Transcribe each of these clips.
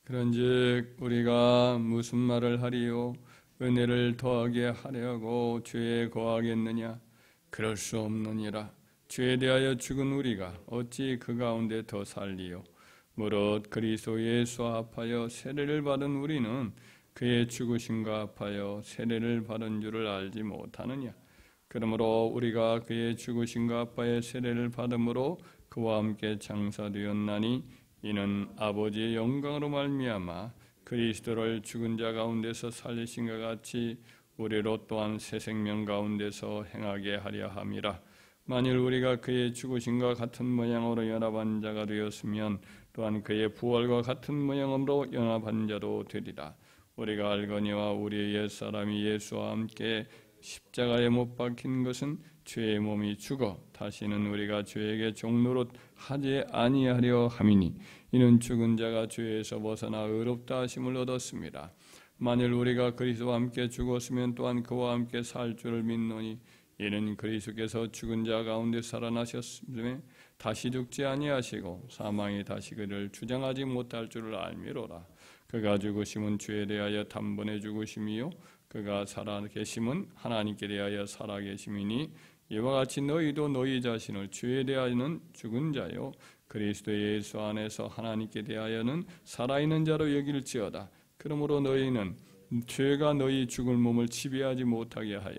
그런즉 우리가 무슨 말을 하리요? 은혜를 더하게 하려고 죄에 거하겠느냐? 그럴 수 없느니라. 죄에 대하여 죽은 우리가 어찌 그 가운데 더 살리요? 무릇 그리스도 예수 합하여 세례를 받은 우리는 그의 죽으심과 합하여 세례를 받은 줄을 알지 못하느냐? 그러므로 우리가 그의 죽으심과 합하여 세례를 받음으로 그와 함께 장사되었나니 이는 아버지의 영광으로 말미암아 그리스도를 죽은 자 가운데서 살리신것 같이 우리로 또한 새 생명 가운데서 행하게 하려 함이라. 만일 우리가 그의 죽으심과 같은 모양으로 연합한 자가 되었으면 또한 그의 부활과 같은 모양으로 연합한 자도 되리라. 우리가 알거니와 우리의 옛사람이 예수와 함께 십자가에 못 박힌 것은 죄의 몸이 죽어 다시는 우리가 죄에게 종노릇 하지 아니하려 함이니 이는 죽은 자가 죄에서 벗어나 의롭다 하심을 얻었습니다. 만일 우리가 그리스도와 함께 죽었으면 또한 그와 함께 살 줄을 믿노니 이는 그리스도께서 죽은 자 가운데 살아나셨음에 다시 죽지 아니하시고 사망이 다시 그를 주장하지 못할 줄을 알미로라. 그가 죽으심은 죄에 대하여 단번에 죽으심이요 그가 살아계심은 하나님께 대하여 살아계심이니 이와 같이 너희도 너희 자신을 죄에 대하여는 죽은 자요 그리스도 예수 안에서 하나님께 대하여는 살아있는 자로 여길지어다. 그러므로 너희는 죄가 너희 죽을 몸을 지배하지 못하게 하여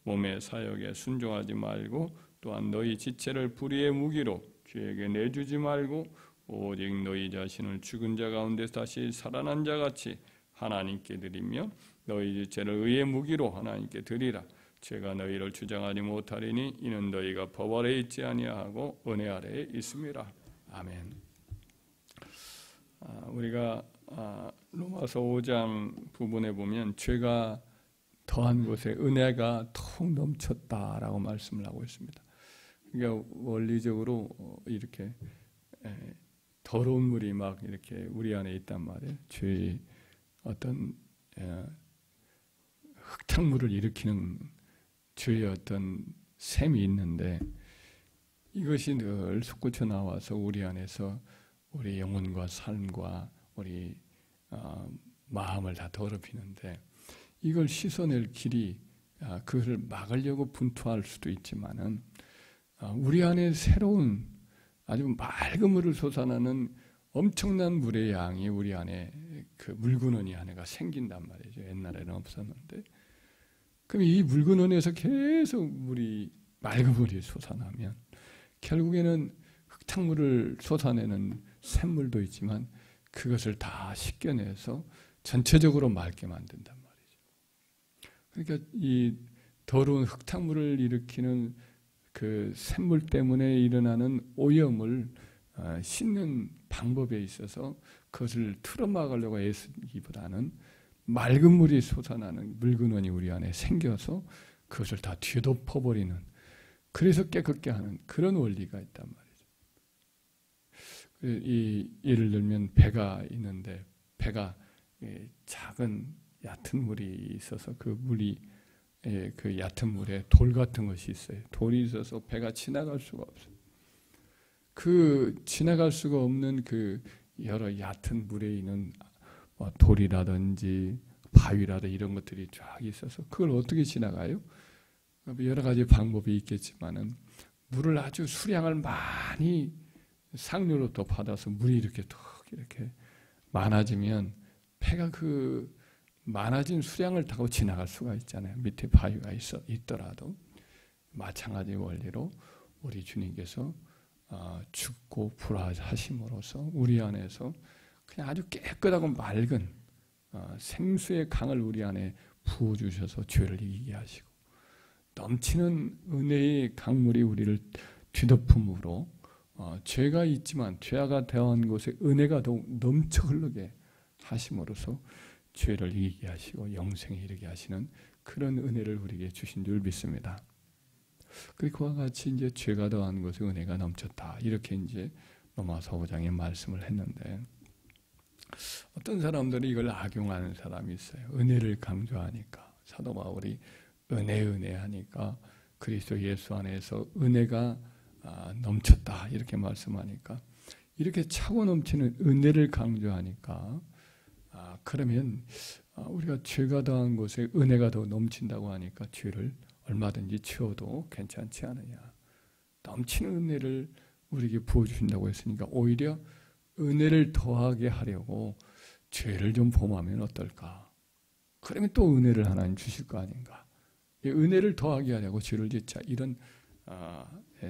몸의 사역에 순종하지 말고 또한 너희 지체를 불의의 무기로 죄에게 내주지 말고 오직 너희 자신을 죽은 자 가운데서 다시 살아난 자같이 하나님께 드리며 너희 지체를 의의 무기로 하나님께 드리라. 죄가 너희를 주장하지 못하리니 이는 너희가 법 아래에 있지 아니하고 은혜 아래에 있습니다. 아멘. 우리가 로마서 5장 부분에 보면 죄가 더한 곳에 은혜가 통 넘쳤다라고 말씀을 하고 있습니다. 그러니까 원리적으로 이렇게 더러운 물이 막 이렇게 우리 안에 있단 말이에요. 죄의 어떤 흙탕물을 일으키는 죄의 어떤 샘이 있는데 이것이 늘 솟구쳐 나와서 우리 안에서 우리 영혼과 삶과 우리 마음을 다 더럽히는데 이걸 씻어낼 길이 그것을 막으려고 분투할 수도 있지만은 우리 안에 새로운 아주 맑은 물을 솟아나는 엄청난 물의 양이 우리 안에 그 묽은원이 안에가 생긴단 말이죠. 옛날에는 없었는데 그럼 이 묽은원에서 계속 맑은 물이 솟아나면 결국에는 흙탕물을 솟아내는 샘물도 있지만 그것을 다 씻겨내서 전체적으로 맑게 만든단 말이죠. 그러니까 이 더러운 흙탕물을 일으키는 그 샘물 때문에 일어나는 오염을 씻는 방법에 있어서 그것을 틀어막으려고 애쓰기보다는 맑은 물이 솟아나는 묽은원이 우리 안에 생겨서 그것을 다 뒤덮어버리는 그래서 깨끗게 하는 그런 원리가 있단 말이죠. 예를 들면 배가 있는데 배가 작은 얕은 물이 있어서 그 물이 그 얕은 물에 돌 같은 것이 있어요. 돌이 있어서 배가 지나갈 수가 없어요. 그 지나갈 수가 없는 그 여러 얕은 물에 있는 돌이라든지 바위라든지 이런 것들이 쫙 있어서 그걸 어떻게 지나가요? 여러 가지 방법이 있겠지만은 물을 아주 수량을 많이 상류로부터 받아서 물이 이렇게 많아지면 배가 그 많아진 수량을 타고 지나갈 수가 있잖아요. 밑에 바위가 있더라도 마찬가지 원리로 우리 주님께서 죽고 부활하심으로써 우리 안에서 그냥 아주 깨끗하고 맑은 생수의 강을 우리 안에 부어주셔서 죄를 이기게 하시고 넘치는 은혜의 강물이 우리를 뒤덮음으로 죄가 있지만 죄가 더한 곳에 은혜가 더욱 넘쳐 흐르게 하심으로써 죄를 이기게 하시고 영생에 이르게 하시는 그런 은혜를 우리에게 주신 줄 믿습니다. 그리고 그와 같이 이제 죄가 더한 곳에 은혜가 넘쳤다. 이렇게 이제 로마서 5장에 말씀을 했는데 어떤 사람들이 이걸 악용하는 사람이 있어요. 은혜를 강조하니까 사도 바울이 은혜 하니까 그리스도 예수 안에서 은혜가 넘쳤다 이렇게 말씀하니까 이렇게 차고 넘치는 은혜를 강조하니까 그러면 우리가 죄가 더한 곳에 은혜가 더 넘친다고 하니까 죄를 얼마든지 치워도 괜찮지 않느냐. 넘치는 은혜를 우리에게 부어주신다고 했으니까 오히려 은혜를 더하게 하려고 죄를 좀 범하면 어떨까. 그러면 또 은혜를 하나님 주실 거 아닌가. 은혜를 더하게 하려고 죄를 짓자, 이런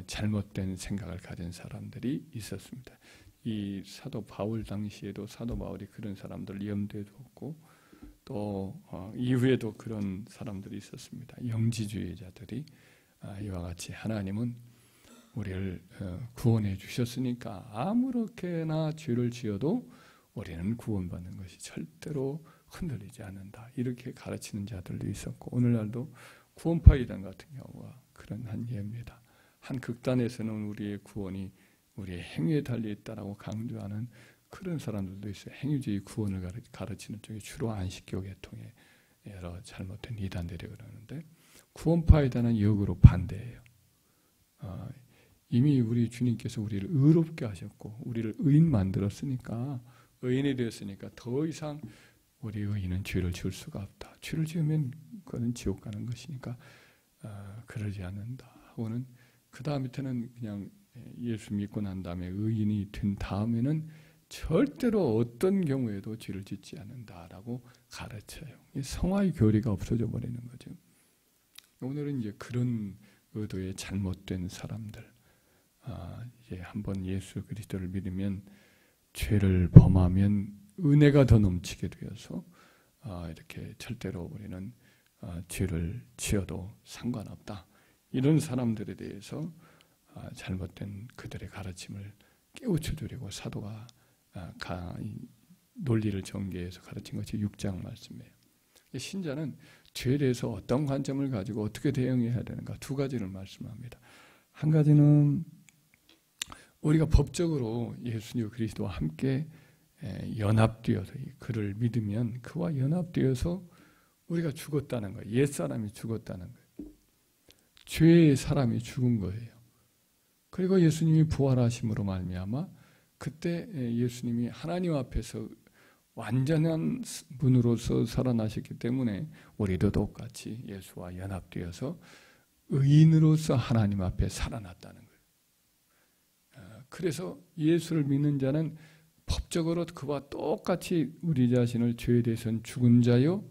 잘못된 생각을 가진 사람들이 있었습니다. 이 사도 바울 당시에도 사도 바울이 그런 사람들 염두에 두었고, 또 이후에도 그런 사람들이 있었습니다. 영지주의자들이 이와 같이 하나님은 우리를 구원해 주셨으니까 아무렇게나 죄를 지어도 우리는 구원받는 것이 절대로 흔들리지 않는다, 이렇게 가르치는 자들도 있었고, 오늘날도 구원파 이단 같은 경우가 그런 한 예입니다. 한 극단에서는 우리의 구원이 우리의 행위에 달려있다라고 강조하는 그런 사람들도 있어요. 행위주의 구원을 가르치는 쪽에 주로 안식교 계통의 여러 잘못된 이단들이 그러는데, 구원파 이단은 역으로 반대예요. 이미 우리 주님께서 우리를 의롭게 하셨고 우리를 의인 만들었으니까, 의인이 되었으니까 더 이상 우리 의인은 죄를 지을 수가 없다. 죄를 지으면 그건 지옥 가는 것이니까 그러지 않는다 하고는, 그 다음부터는 그냥 예수 믿고 난 다음에 의인이 된 다음에는 절대로 어떤 경우에도 죄를 짓지 않는다라고 가르쳐요. 성화의 교리가 없어져 버리는 거죠. 오늘은 이제 그런 의도의 잘못된 사람들, 이제 한번 예수 그리스도를 믿으면 죄를 범하면 은혜가 더 넘치게 되어서 이렇게 절대로 우리는 죄를 지어도 상관없다, 이런 사람들에 대해서 잘못된 그들의 가르침을 깨우쳐주려고 사도가 논리를 전개해서 가르친 것이 6장 말씀이에요. 신자는 죄에 대해서 어떤 관점을 가지고 어떻게 대응해야 되는가, 두 가지를 말씀합니다. 한 가지는 우리가 법적으로 예수님 그리스도와 함께 연합되어서 그를 믿으면 그와 연합되어서 우리가 죽었다는 거예요. 옛사람이 죽었다는 거예요. 죄의 사람이 죽은 거예요. 그리고 예수님이 부활하심으로 말미암아 그때 예수님이 하나님 앞에서 완전한 분으로서 살아나셨기 때문에 우리도 똑같이 예수와 연합되어서 의인으로서 하나님 앞에 살아났다는 거예요. 그래서 예수를 믿는 자는 법적으로 그와 똑같이 우리 자신을 죄에 대해서는 죽은 자요,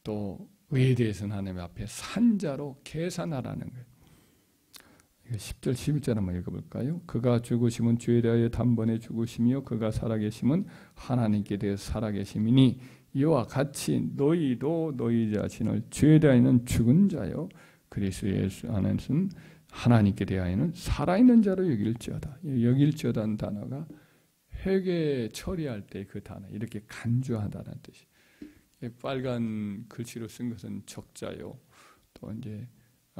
또 의에 대해서는 하나님 앞에 산 자로 계산하라는 거예요. 10절 11절 한번 읽어볼까요? 그가 죽으심은 죄에 대하여 단번에 죽으심이요 그가 살아계심은 하나님께 대해 살아계심이니 이와 같이 너희도 너희 자신을 죄에 대하여는 죽은 자요 그리스도 예수 안에서는 하나님께 대하여는 살아있는 자로 여길지어다. 여길지어다는 단어가 회개 처리할 때 그 단어, 이렇게 간주하다는 뜻이. 빨간 글씨로 쓴 것은 적자요, 또 이제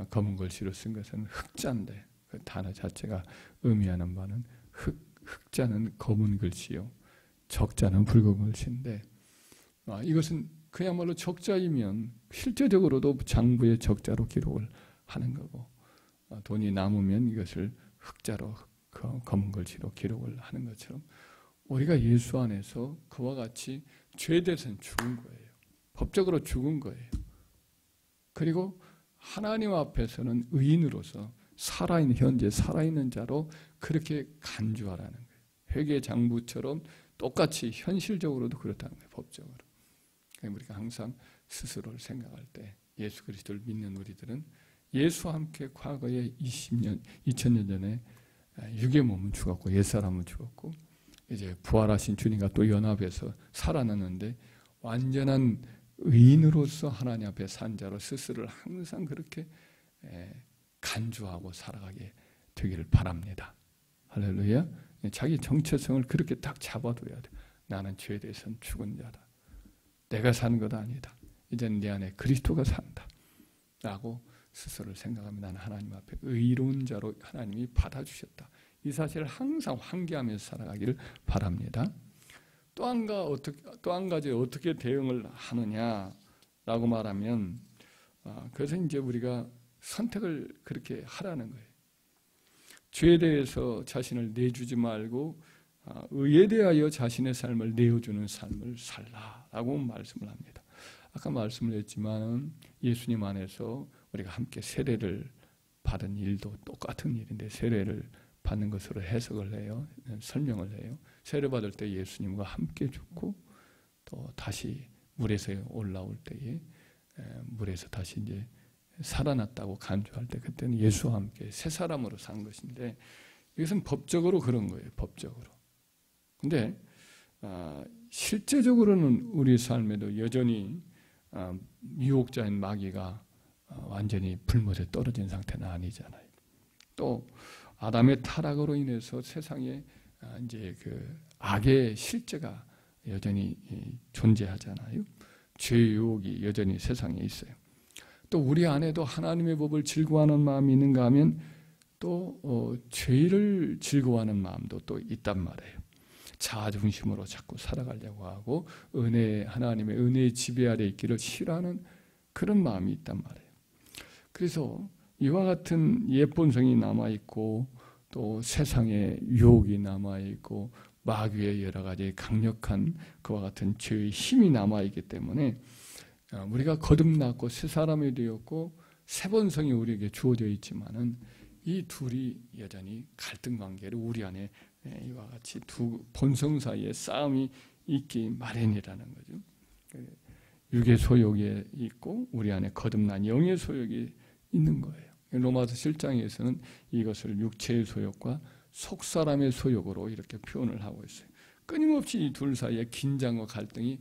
검은 글씨로 쓴 것은 흑자인데, 그 단어 자체가 의미하는 바는 흑자는 검은 글씨요, 적자는 붉은 글씨인데, 이것은 그야말로 적자이면 실제적으로도 장부의 적자로 기록을 하는 거고, 돈이 남으면 이것을 흑자로 검은 글씨로 기록을 하는 것처럼 우리가 예수 안에서 그와 같이 죄에 대해서는 죽은 거예요. 법적으로 죽은 거예요. 그리고 하나님 앞에서는 의인으로서 살아있는, 현재 살아있는 자로 그렇게 간주하라는 거예요. 회개 장부처럼 똑같이 현실적으로도 그렇다는 거예요. 법적으로. 그러니까 우리가 항상 스스로를 생각할 때 예수 그리스도를 믿는 우리들은 예수와 함께 과거에 2000년 전에 육의 몸은 죽었고 옛사람은 죽었고 이제 부활하신 주님과 또 연합해서 살아났는데 완전한 의인으로서 하나님 앞에 산 자로 스스로를 항상 그렇게 간주하고 살아가게 되기를 바랍니다. 할렐루야. 자기 정체성을 그렇게 딱 잡아둬야 돼. 나는 죄에 대해서는 죽은 자다. 내가 사는 것 아니다. 이제는 내 안에 그리스도가 산다. 라고 스스로를 생각하면 나는 하나님 앞에 의로운 자로 하나님이 받아주셨다. 이 사실을 항상 환기하면서 살아가기를 바랍니다. 또 한 가지 어떻게 대응을 하느냐라고 말하면, 그래서 이제 우리가 선택을 그렇게 하라는 거예요. 죄에 대해서 자신을 내주지 말고 의에 대하여 자신의 삶을 내어주는 삶을 살라라고 말씀을 합니다. 아까 말씀을 했지만 예수님 안에서 우리가 함께 세례를 받은 일도 똑같은 일인데 세례를 받는 것으로 해석을 해요. 설명을 해요. 세례 받을 때 예수님과 함께 죽고 또 다시 물에서 올라올 때에 물에서 다시 이제 살아났다고 간주할 때 그때는 예수와 함께 새 사람으로 산 것인데 이것은 법적으로 그런 거예요. 법적으로. 근데 실제적으로는 우리 삶에도 여전히 유혹자인 마귀가 완전히 불못에 떨어진 상태는 아니잖아요. 또 아담의 타락으로 인해서 세상에 이제 그 악의 실제가 여전히 존재하잖아요. 죄의 유혹이 여전히 세상에 있어요. 또 우리 안에도 하나님의 법을 즐거워하는 마음이 있는가 하면 또 죄를 즐거워하는 마음도 또 있단 말이에요. 자아중심으로 자꾸 살아가려고 하고 하나님의 은혜의 지배 아래 있기를 싫어하는 그런 마음이 있단 말이에요. 그래서 이와 같은 옛 본성이 남아있고 또 세상의 유혹이 남아있고 마귀의 여러 가지 강력한 그와 같은 죄의 힘이 남아있기 때문에 우리가 거듭났고 새 사람이 되었고 새 본성이 우리에게 주어져 있지만은 이 둘이 여전히 갈등 관계로 우리 안에 이와 같이 두 본성 사이에 싸움이 있기 마련이라는 거죠. 육의 소욕이 있고 우리 안에 거듭난 영의 소욕이 있는 거예요. 로마서 7장에서는 이것을 육체의 소욕과 속사람의 소욕으로 이렇게 표현을 하고 있어요. 끊임없이 이 둘 사이의 긴장과 갈등이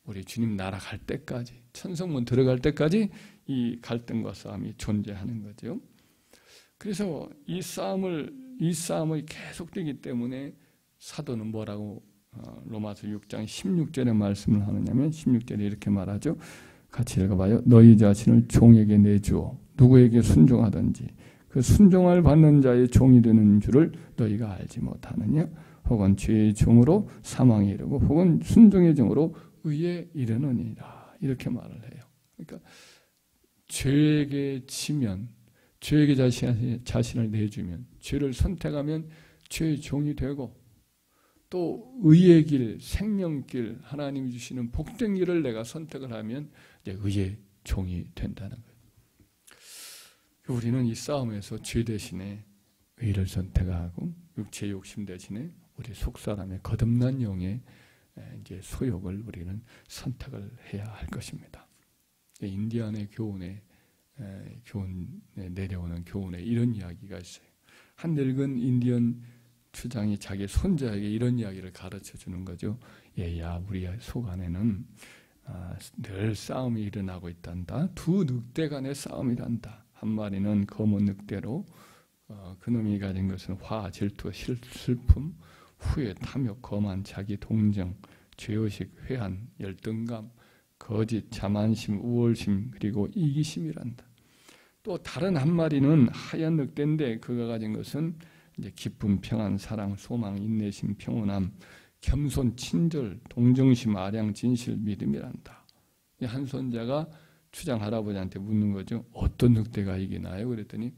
우리 주님 나라 갈 때까지 천성문 들어갈 때까지 이 갈등과 싸움이 존재하는 거죠. 그래서 이 싸움이 계속되기 때문에 사도는 뭐라고 로마서 6장 16절에 말씀을 하느냐면 16절에 이렇게 말하죠. 같이 읽어봐요. 너희 자신을 종에게 내주어 누구에게 순종하든지 그 순종을 받는 자의 종이 되는 줄을 너희가 알지 못하느냐? 혹은 죄의 종으로 사망에 이르고 혹은 순종의 종으로 의에 이르느니라. 이렇게 말을 해요. 그러니까 죄에게 치면 죄에게 자신을 내주면 죄를 선택하면 죄의 종이 되고 또 의의 길, 생명길, 하나님이 주시는 복된 길을 내가 선택을 하면 이제 의의 종이 된다는 거예요. 우리는 이 싸움에서 죄 대신에 의를 선택하고 육체의 욕심 대신에 우리 속사람의 거듭난 영의 이제 소욕을 우리는 선택을 해야 할 것입니다. 인디안의 교훈에 내려오는 교훈에 이런 이야기가 있어요. 한 늙은 인디언 추장이 자기 손자에게 이런 이야기를 가르쳐 주는 거죠. 얘야, 우리 속 안에는 늘 싸움이 일어나고 있단다. 두 늑대 간의 싸움이란다. 한 마리는 검은 늑대로 그놈이 가진 것은 화, 질투, 슬픔, 후회, 탐욕, 거만, 자기 동정, 죄의식, 회한, 열등감, 거짓, 자만심, 우월심, 그리고 이기심이란다. 또 다른 한 마리는 하얀 늑대인데 그가 가진 것은 이제 기쁨, 평안, 사랑, 소망, 인내심, 평온함, 겸손, 친절, 동정심, 아량, 진실, 믿음이란다. 한 손자가 추장 할아버지한테 묻는 거죠. 어떤 늑대가 이기나요? 그랬더니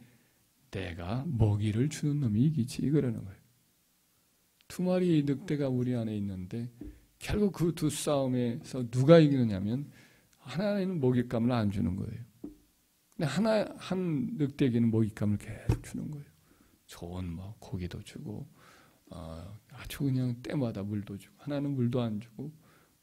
내가 먹이를 주는 놈이 이기지 그러는 거예요. 두 마리의 늑대가 우리 안에 있는데 결국 그 두 싸움에서 누가 이기느냐면 하나는 먹잇감을 안 주는 거예요. 근데 한 늑대에게는 먹잇감을 계속 주는 거예요. 좋은 뭐 고기도 주고 아주 그냥 때마다 물도 주고 하나는 물도 안 주고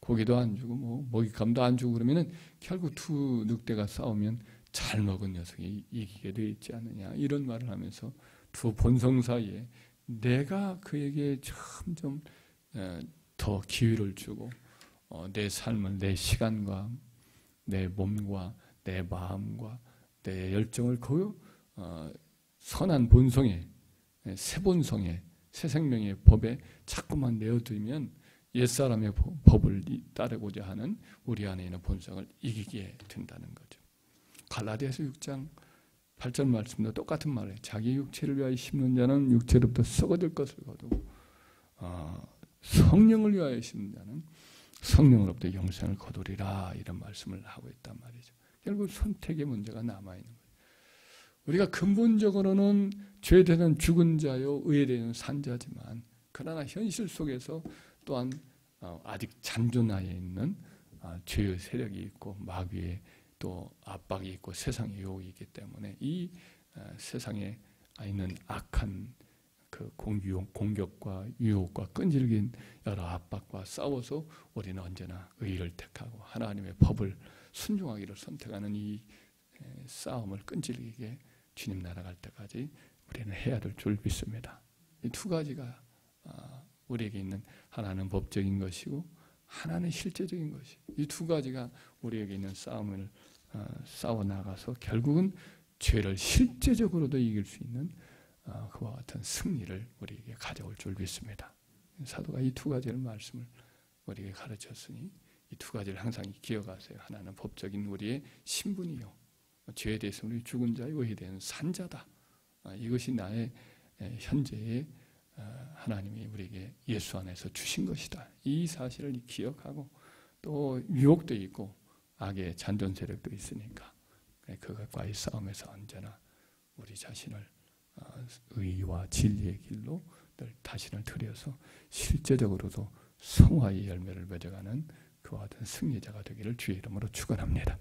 고기도 안 주고 뭐 먹잇감도 안 주고 그러면은 결국 두 늑대가 싸우면 잘 먹은 녀석이 이기게 돼 있지 않느냐 이런 말을 하면서 두 본성 사이에 내가 그에게 점점 더 기회를 주고 내 삶을 내 시간과 내 몸과 내 마음과 내 열정을 그 선한 본성에 새 본성에 새 생명의 법에 자꾸만 내어두면 옛사람의 법을 따르고자 하는 우리 안에 있는 본성을 이기게 된다는 거죠. 갈라디아서 6장 8절 말씀도 똑같은 말이에요. 자기 육체를 위하여 심는 자는 육체로부터 썩어질 것을 거두고 성령을 위하여 심는 자는 성령으로부터 영생을 거두리라 이런 말씀을 하고 있단 말이죠. 결국 선택의 문제가 남아있는 거예요. 우리가 근본적으로는 죄에 대한 죽은 자요 의에 대한 산 자지만 그 그러나 현실 속에서 또한 아직 잔존하에 있는 죄의 세력이 있고 마귀의 또 압박이 있고 세상의 유혹이 있기 때문에 이 세상에 있는 악한 그 공격과 유혹과 끈질긴 여러 압박과 싸워서 우리는 언제나 의를 택하고 하나님의 법을 순종하기를 선택하는 이 싸움을 끈질기게 주님 나라 갈 때까지 우리는 해야 될 줄 믿습니다. 이 두 가지가 우리에게 있는 하나는 법적인 것이고 하나는 실제적인 것이, 이 두 가지가 우리에게 있는 싸움을 싸워 나가서 결국은 죄를 실제적으로도 이길 수 있는 그와 같은 승리를 우리에게 가져올 줄 믿습니다. 사도가 이 두 가지를 말씀을 우리에게 가르쳤으니 이 두 가지를 항상 기억하세요. 하나는 법적인 우리의 신분이요, 죄에 대해서 우리 죽은 자의 의에 대한 산자다. 이것이 나의 현재의 하나님이 우리에게 예수 안에서 주신 것이다. 이 사실을 기억하고 또 유혹도 있고 악의 잔존 세력도 있으니까 그것과의 싸움에서 언제나 우리 자신을 의와 진리의 길로 늘 자신을 들여서 실제적으로도 성화의 열매를 맺어가는 그와 같은 승리자가 되기를 주의 이름으로 축원합니다.